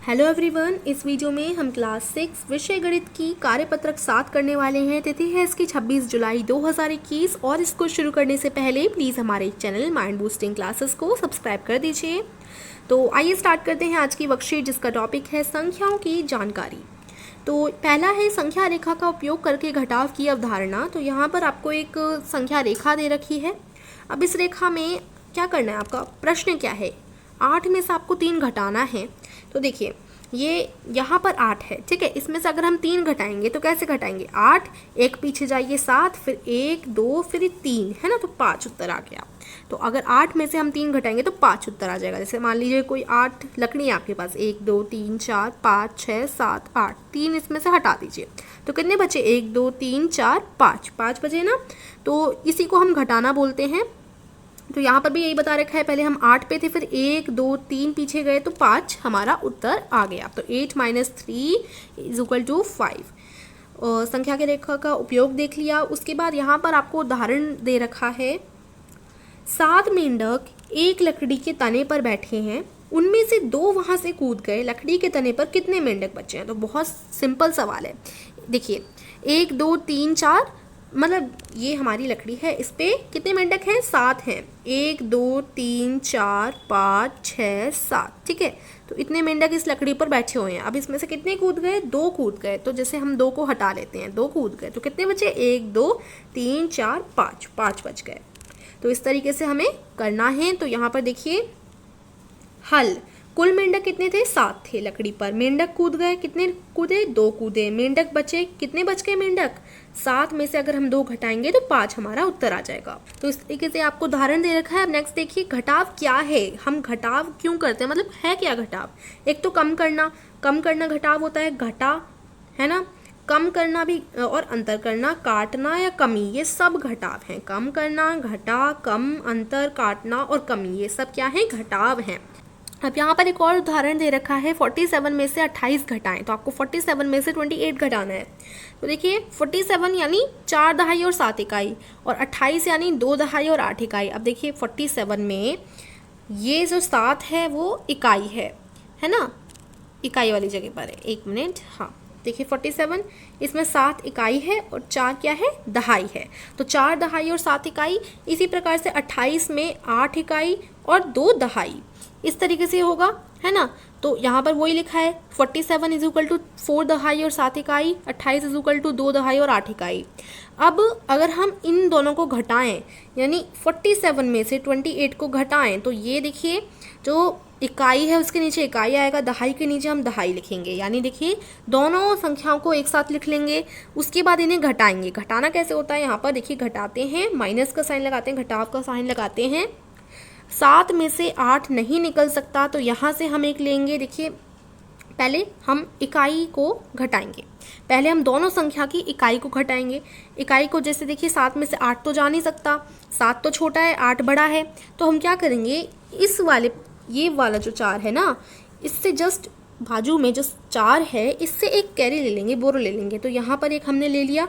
Hello everyone, इस video में हम क्लास 6 विषय गणित की कार्यपत्रक 7 करने वाले हैं। तिथि है इसकी 26 जुलाई 2021 और इसको शुरू करने से पहले प्लीज़ हमारे चैनल माइंड बूस्टिंग क्लासेस को सब्सक्राइब कर दीजिए। तो आइए स्टार्ट करते हैं आज की वर्कशीट, जिसका टॉपिक है संख्याओं की जानकारी। तो पहला है संख्या रेखा का उपयोग करके घटाव की अवधारणा। तो यहाँ पर आपको एक संख्या रेखा दे रखी है। अब इस रेखा में क्या करना है, आपका प्रश्न क्या है, 8 में से आपको 3 घटाना है। तो देखिए ये यहाँ पर 8 है, ठीक है। इसमें से अगर हम 3 घटाएंगे तो कैसे घटाएंगे, 8 एक पीछे जाइए 7, फिर 1 2 फिर 3 है ना, तो 5 उत्तर आ गया। तो अगर 8 में से हम 3 घटाएंगे तो 5 उत्तर आ जाएगा। जैसे मान लीजिए कोई 8 लकड़ी है आपके पास, 1 2 3 4 5 6 7 8, 3 इसमें से हटा दीजिए तो कितने बचे, 1 2 3 4 5 बचे ना। तो इसी को हम घटाना बोलते हैं। तो यहाँ पर भी यही बता रखा है, पहले हम 8 पे थे, फिर 1 2 3 पीछे गए तो 5 हमारा उत्तर आ गया। तो 8 - 3 = 5। संख्या के रेखा का उपयोग देख लिया। उसके बाद यहाँ पर आपको उदाहरण दे रखा है, 7 मेंढक एक लकड़ी के तने पर बैठे हैं, उनमें से 2 वहाँ से कूद गए, लकड़ी के तने पर कितने मेंढक बचे हैं। तो बहुत सिंपल सवाल है। देखिए 1 2 3 4, मतलब ये हमारी लकड़ी है, इस पे कितने मेंढक हैं, 7 हैं। 1 2 3 4 5 6 7, ठीक है। तो इतने मेंढक इस लकड़ी पर बैठे हुए हैं। अब इसमें से कितने कूद गए, 2 कूद गए। तो जैसे हम 2 को हटा लेते हैं, 2 कूद गए तो कितने बचे, 1 2 3 4 5 बच गए। तो इस तरीके से हमें करना है। तो यहाँ पर देखिए हल, कुल मेंढक कितने थे, 7 थे लकड़ी पर। मेंढक कूद गए, कितने कूदे, 2 कूदे। मेंढक बचे, कितने बच गए मेंढक, 7 में से अगर हम 2 घटाएंगे तो 5 हमारा उत्तर आ जाएगा। तो इस तरीके से आपको उदाहरण दे रखा है। अब नेक्स्ट देखिए घटाव क्या है, हम घटाव क्यों करते हैं, मतलब है क्या घटाव। एक तो कम करना घटाव होता है, घटा है ना। कम करना भी और अंतर करना, काटना या कमी, ये सब घटाव हैं। कम करना, घटा, कम, अंतर, काटना और कमी, ये सब क्या है, घटाव हैं। अब यहाँ पर एक और उदाहरण दे रखा है, 47 में से 28 घटाएं। तो आपको 47 में से 28 घटाना है। तो देखिए 47 यानी 4 दहाई और 7 इकाई, और 28 यानी 2 दहाई और 8 इकाई। अब देखिए 47 में ये जो 7 है वो इकाई है ना, इकाई वाली जगह पर है। 1 मिनट, हाँ देखिए 47 इसमें 7 इकाई है और 4 क्या है, दहाई है। तो 4 दहाई और 7 इकाई। इसी प्रकार से 28 में 8 इकाई और 2 दहाई, इस तरीके से होगा, है ना। तो यहाँ पर वही लिखा है, 47 = 4 दहाई और 7 इकाई, 28 = 2 दहाई और 8 इकाई। अब अगर हम इन दोनों को घटाएं, यानी 47 में से 28 को घटाएं, तो ये देखिए जो इकाई है उसके नीचे इकाई आएगा, दहाई के नीचे हम दहाई लिखेंगे। यानी देखिए दोनों संख्याओं को एक साथ लिख लेंगे, उसके बाद इन्हें घटाएंगे। घटाना कैसे होता है, यहाँ पर देखिए घटाते हैं, माइनस का साइन लगाते हैं, घटाव का साइन लगाते हैं। 7 में से 8 नहीं निकल सकता, तो यहाँ से हम एक लेंगे। देखिए पहले हम इकाई को घटाएंगे, पहले हम दोनों संख्या की इकाई को घटाएंगे। इकाई को जैसे देखिए 7 में से 8 तो जा नहीं सकता, 7 तो छोटा है, 8 बड़ा है। तो हम क्या करेंगे, इस वाले, ये वाला जो 4 है ना, इससे जस्ट बाजू में जो 4 है, इससे एक कैरी ले लेंगे, बोरो ले लेंगे। तो यहाँ पर एक हमने ले लिया,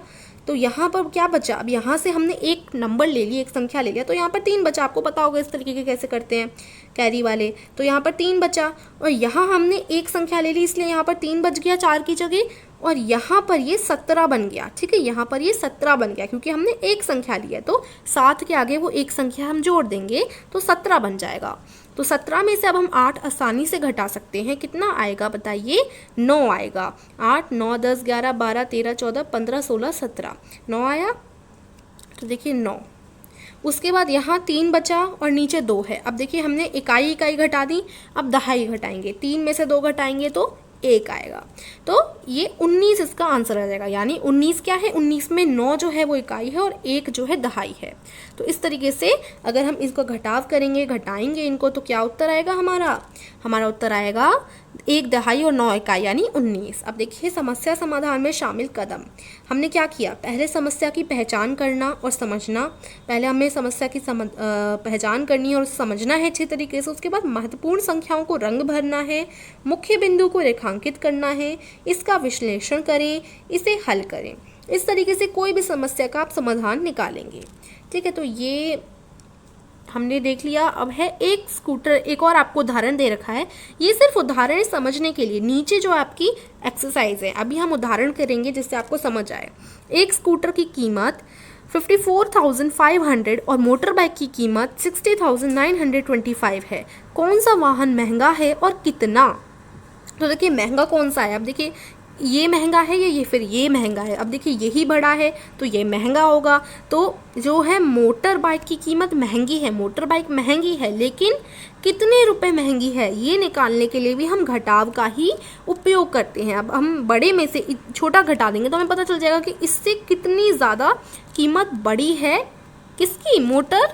तो यहाँ पर क्या बचा, अब यहाँ से हमने एक नंबर ले लिया, एक संख्या ले लिया, तो यहाँ पर 3 बचा। आपको पता होगा इस तरीके के कैसे करते हैं कैरी वाले। तो यहाँ पर 3 बचा, और यहाँ हमने एक संख्या ले ली, इसलिए यहाँ पर 3 बच गया 4 की जगह, और यहाँ पर ये 17 बन गया, ठीक है। यहाँ पर ये 17 बन गया क्योंकि हमने एक संख्या लिया। तो 7 के आगे वो एक संख्या हम जोड़ देंगे तो 17 बन जाएगा। तो 17 में से अब हम 8 आसानी से घटा सकते हैं। कितना आएगा बताइए, 9 आएगा। 8 9 10 11 12 13 14 15 16 17, 9 आया। तो देखिए 9। उसके बाद यहाँ 3 बचा और नीचे 2 है। अब देखिए हमने इकाई घटा दी, अब दहाई घटाएंगे। 3 में से 2 घटाएंगे तो 1 आएगा। तो ये 19 इसका आंसर आ जाएगा। यानी 19 क्या है, 19 में 9 जो है वो इकाई है और 1 जो है दहाई है। तो इस तरीके से अगर हम इसको घटाव करेंगे, घटाएंगे इनको, तो क्या उत्तर आएगा हमारा उत्तर आएगा 1 दहाई और 9 इकाई यानी 19। अब देखिए समस्या समाधान में शामिल कदम। हमने क्या किया, पहले समस्या की पहचान करना और समझना। पहले हमें समस्या की पहचान करनी और समझना है अच्छे तरीके से। उसके बाद महत्वपूर्ण संख्याओं को रंग भरना है, मुख्य बिंदु को रेखांकित करना है, इसका विश्लेषण करें, इसे हल करें। इस तरीके से कोई भी समस्या का आप समाधान निकालेंगे, ठीक है। तो ये हमने देख लिया। अब है एक स्कूटर, एक और आपको उदाहरण दे रखा है, ये सिर्फ उदाहरण समझने के लिए। नीचे जो आपकी एक्सरसाइज है, अभी हम उदाहरण करेंगे जिससे आपको समझ आए। एक स्कूटर की कीमत 54,500 और मोटर बाइक की कीमत 60,925 है। कौन सा वाहन महंगा है और कितना? तो देखिए महंगा कौन सा है, अब देखिए ये महंगा है या ये फिर ये महंगा है। अब देखिए यही बड़ा है तो ये महंगा होगा। तो जो है मोटर बाइक की कीमत महंगी है, मोटर बाइक महंगी है, लेकिन कितने रुपए महंगी है ये निकालने के लिए भी हम घटाव का ही उपयोग करते हैं। अब हम बड़े में से छोटा घटा देंगे तो हमें पता चल जाएगा कि इससे कितनी ज़्यादा कीमत बड़ी है, किसकी? मोटर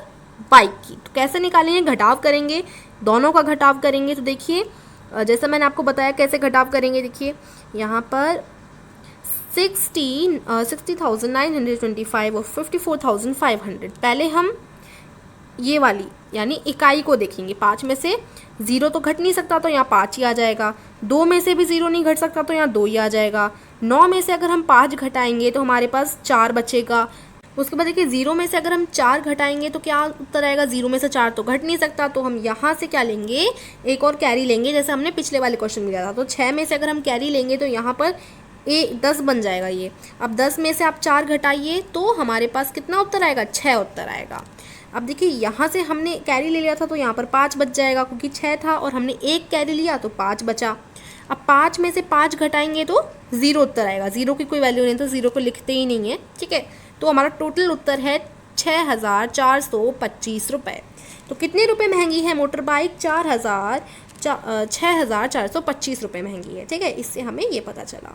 बाइक की। तो कैसे निकालेंगे? घटाव करेंगे, दोनों का घटाव करेंगे। तो देखिए जैसा मैंने आपको बताया कैसे घटाव करेंगे। देखिए यहाँ पर 60,925 और 54,500, पहले हम ये वाली यानी इकाई को देखेंगे। 5 में से 0 तो घट नहीं सकता तो यहाँ 5 ही आ जाएगा। 2 में से भी 0 नहीं घट सकता तो यहाँ 2 ही आ जाएगा। 9 में से अगर हम 5 घटाएंगे तो हमारे पास 4 बचेगा। उसके बाद देखिए 0 में से अगर हम 4 घटाएंगे तो क्या उत्तर आएगा? 0 में से 4 तो घट नहीं सकता, तो हम यहाँ से क्या लेंगे? एक और कैरी लेंगे, जैसे हमने पिछले वाले क्वेश्चन में लिया था। तो 6 में से अगर हम कैरी लेंगे तो यहाँ पर 10 बन जाएगा ये। अब 10 में से आप 4 घटाइए तो हमारे पास कितना उत्तर आएगा? 6 उत्तर आएगा। अब देखिए यहाँ से हमने कैरी ले लिया था तो यहाँ पर 5 बच जाएगा, क्योंकि 6 था और हमने एक कैरी लिया तो 5 बचा। अब 5 में से 5 घटाएंगे तो 0 उत्तर आएगा। 0 की कोई वैल्यू नहीं, तो 0 को लिखते ही नहीं है, ठीक है। तो हमारा टोटल उत्तर है 6,425 रुपये। तो कितने रुपए महंगी है मोटर बाइक? 6,425 रुपये महंगी है, ठीक है। इससे हमें ये पता चला।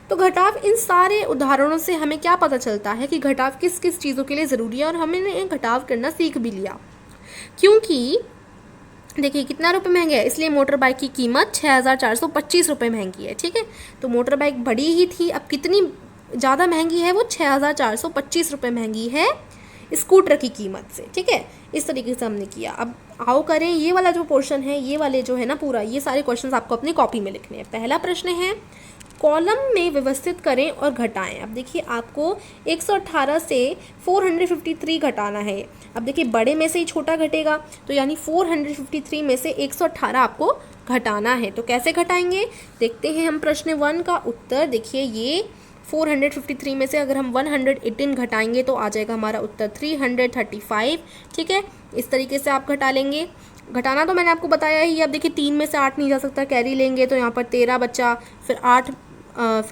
तो घटाव, इन सारे उदाहरणों से हमें क्या पता चलता है कि घटाव किस किस चीज़ों के लिए ज़रूरी है, और हमने घटाव करना सीख भी लिया। क्योंकि देखिए कितना रुपए महंगे है, इसलिए मोटर बाइक की कीमत 6,425 रुपये महंगी है, ठीक है। तो मोटर बाइक बड़ी ही थी, अब कितनी ज़्यादा महंगी है? वो 6,425 रुपये महंगी है स्कूटर की कीमत से, ठीक है। इस तरीके से हमने किया। अब आओ करें ये वाला जो पोर्शन है, ये वाले जो है ना पूरा, ये सारे क्वेश्चंस आपको अपनी कॉपी में लिखने हैं। पहला प्रश्न है, कॉलम में व्यवस्थित करें और घटाएं। अब देखिए आपको 118 से 453 घटाना है। अब देखिए बड़े में से ही छोटा घटेगा, तो यानी 453 में से 118 आपको घटाना है। तो कैसे घटाएंगे देखते हैं हम प्रश्न 1 का उत्तर। देखिए ये 453 में से अगर हम 118 घटाएंगे तो आ जाएगा हमारा उत्तर 335, ठीक है। इस तरीके से आप घटा लेंगे। घटाना तो मैंने आपको बताया ही। अब देखिए 3 में से 8 नहीं जा सकता, कैरी लेंगे तो यहाँ पर 13 बचा, फिर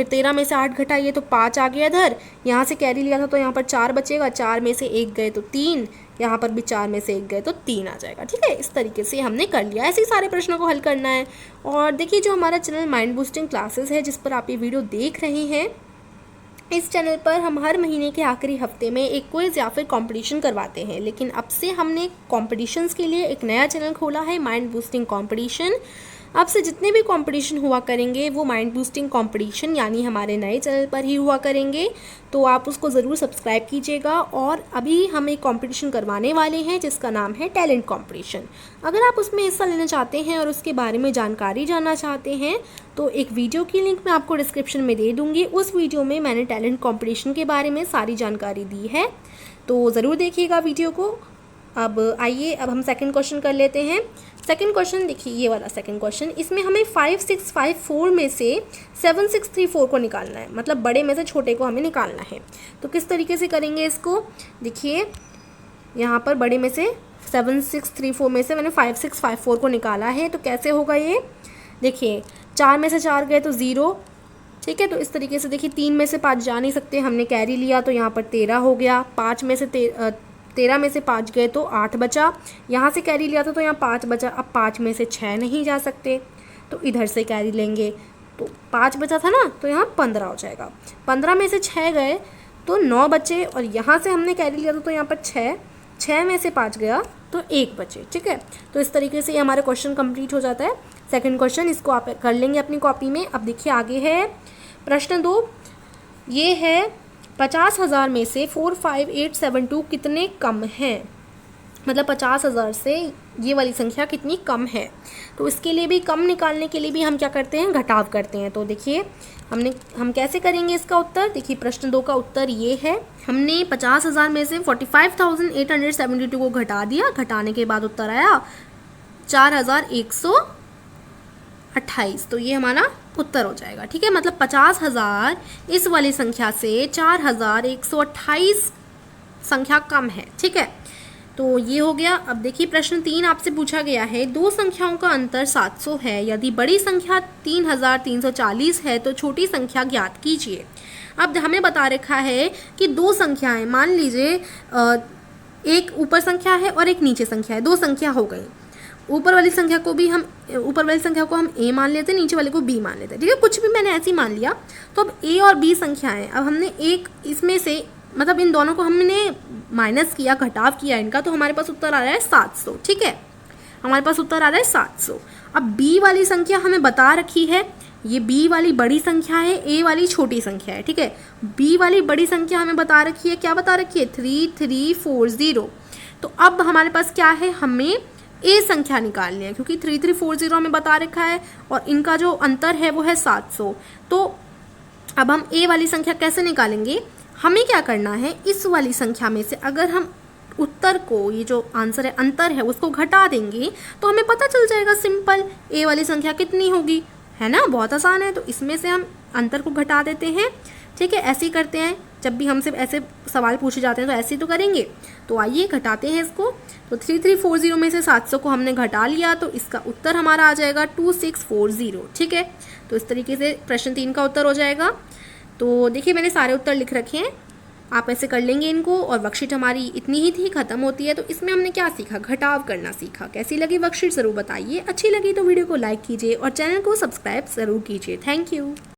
13 में से 8 घटाइए तो 5 आ गया इधर। यहाँ से कैरी लिया था तो यहाँ पर 4 बचेगा, 4 में से 1 गए तो 3, यहाँ पर भी 4 में से 1 गए तो 3 आ जाएगा, ठीक है। इस तरीके से हमने कर लिया। ऐसे ही सारे प्रश्नों को हल करना है। और देखिए जो हमारा चैनल माइंड बूस्टिंग क्लासेस है, जिस पर आप ये वीडियो देख रहे हैं, इस चैनल पर हम हर महीने के आखिरी हफ्ते में एक क्विज़ या फिर कंपटीशन करवाते हैं। लेकिन अब से हमने कॉम्पिटिशन्स के लिए एक नया चैनल खोला है, माइंड बूस्टिंग कंपटीशन। अब से जितने भी कंपटीशन हुआ करेंगे वो माइंड बूस्टिंग कंपटीशन यानी हमारे नए चैनल पर ही हुआ करेंगे। तो आप उसको ज़रूर सब्सक्राइब कीजिएगा। और अभी हम एक कंपटीशन करवाने वाले हैं जिसका नाम है टैलेंट कंपटीशन। अगर आप उसमें हिस्सा लेना चाहते हैं और उसके बारे में जानकारी जानना चाहते हैं तो एक वीडियो की लिंक मैं आपको डिस्क्रिप्शन में दे दूँगी। उस वीडियो में मैंने टैलेंट कंपटीशन के बारे में सारी जानकारी दी है, तो ज़रूर देखिएगा वीडियो को। अब आइए अब हम सेकंड क्वेश्चन कर लेते हैं। सेकंड क्वेश्चन देखिए ये वाला सेकंड क्वेश्चन, इसमें हमें 5654 में से 7634 को निकालना है, मतलब बड़े में से छोटे को हमें निकालना है। तो किस तरीके से करेंगे इसको? देखिए यहाँ पर बड़े में से 7634 में से मैंने 5654 को निकाला है। तो कैसे होगा ये? देखिए 4 में से 4 गए तो 0, ठीक है। तो इस तरीके से देखिए 3 में से 5 जा नहीं सकते, हमने कैरी लिया तो यहाँ पर 13 हो गया। 13 में से 5 गए तो 8 बचा, यहाँ से कैरी लिया था तो यहाँ 5 बचा। अब 5 में से 6 नहीं जा सकते तो इधर से कैरी लेंगे तो 5 बचा था ना, तो यहाँ 15 हो जाएगा। 15 में से 6 गए तो 9 बचे, और यहाँ से हमने कैरी लिया था तो यहाँ पर 6 में से 5 गया तो 1 बचे, ठीक है। तो इस तरीके से ये हमारा क्वेश्चन कंप्लीट हो जाता है। सेकंड क्वेश्चन इसको आप कर लेंगे अपनी कॉपी में। अब देखिए आगे है प्रश्न 2, ये है 50,000 में से 45872 कितने कम हैं। मतलब 50,000 से ये वाली संख्या कितनी कम है। तो इसके लिए भी, कम निकालने के लिए भी हम क्या करते हैं, घटाव करते हैं। तो देखिए हम कैसे करेंगे इसका उत्तर। देखिए प्रश्न 2 का उत्तर ये है, हमने 50,000 में से 45,872 को घटा दिया, घटाने के बाद उत्तर आया 4,128। तो ये हमारा उत्तर हो जाएगा। ठीक है, मतलब 50,000 इस वाली संख्या से 4,128 संख्या कम है। ठीक है, तो ये हो गया। अब देखिए प्रश्न 3 आपसे पूछा गया है, दो संख्याओं का अंतर 700 है, यदि बड़ी संख्या 3,340 है तो छोटी संख्या ज्ञात कीजिए। अब हमें बता रखा है कि दो संख्याएं, मान लीजिए एक ऊपर संख्या है और एक नीचे संख्या है, दो संख्या हो गई। ऊपर वाली संख्या को हम a मान लेते हैं, नीचे वाले को b मान लेते हैं। ठीक है, कुछ भी मैंने ऐसे ही मान लिया। तो अब a और b संख्याएं, अब हमने एक इसमें से, मतलब इन दोनों को हमने माइनस किया, घटाव किया इनका, तो हमारे पास उत्तर आ रहा है 700। ठीक है, हमारे पास उत्तर आ रहा है 700। अब b वाली संख्या हमें बता रखी है, ये b वाली बड़ी संख्या है, a वाली छोटी संख्या है। ठीक है, b वाली बड़ी संख्या हमें बता रखी है, क्या बता रखी है, 3340। तो अब हमारे पास क्या है, हमें a संख्या निकालनी है, क्योंकि 3340 हमें बता रखा है और इनका जो अंतर है वो है 700। तो अब हम a वाली संख्या कैसे निकालेंगे, हमें क्या करना है, इस वाली संख्या में से अगर हम उत्तर को, ये जो आंसर है अंतर है, उसको घटा देंगे तो हमें पता चल जाएगा सिंपल, a वाली संख्या कितनी होगी, है ना, बहुत आसान है। तो इसमें से हम अंतर को घटा देते हैं। ठीक है, ऐसे ही करते हैं, जब भी हमसे ऐसे सवाल पूछे जाते हैं तो ऐसे ही तो करेंगे। तो आइए घटाते हैं इसको। तो 3340 में से 700 को हमने घटा लिया, तो इसका उत्तर हमारा आ जाएगा 2640। ठीक है, तो इस तरीके से प्रश्न 3 का उत्तर हो जाएगा। तो देखिए मैंने सारे उत्तर लिख रखे हैं, आप ऐसे कर लेंगे इनको। और वर्कशीट हमारी इतनी ही थी, खत्म होती है। तो इसमें हमने क्या सीखा, घटाव करना सीखा। कैसी लगी वर्कशीट ज़रूर बताइए, अच्छी लगी तो वीडियो को लाइक कीजिए और चैनल को सब्सक्राइब ज़रूर कीजिए। Thank you.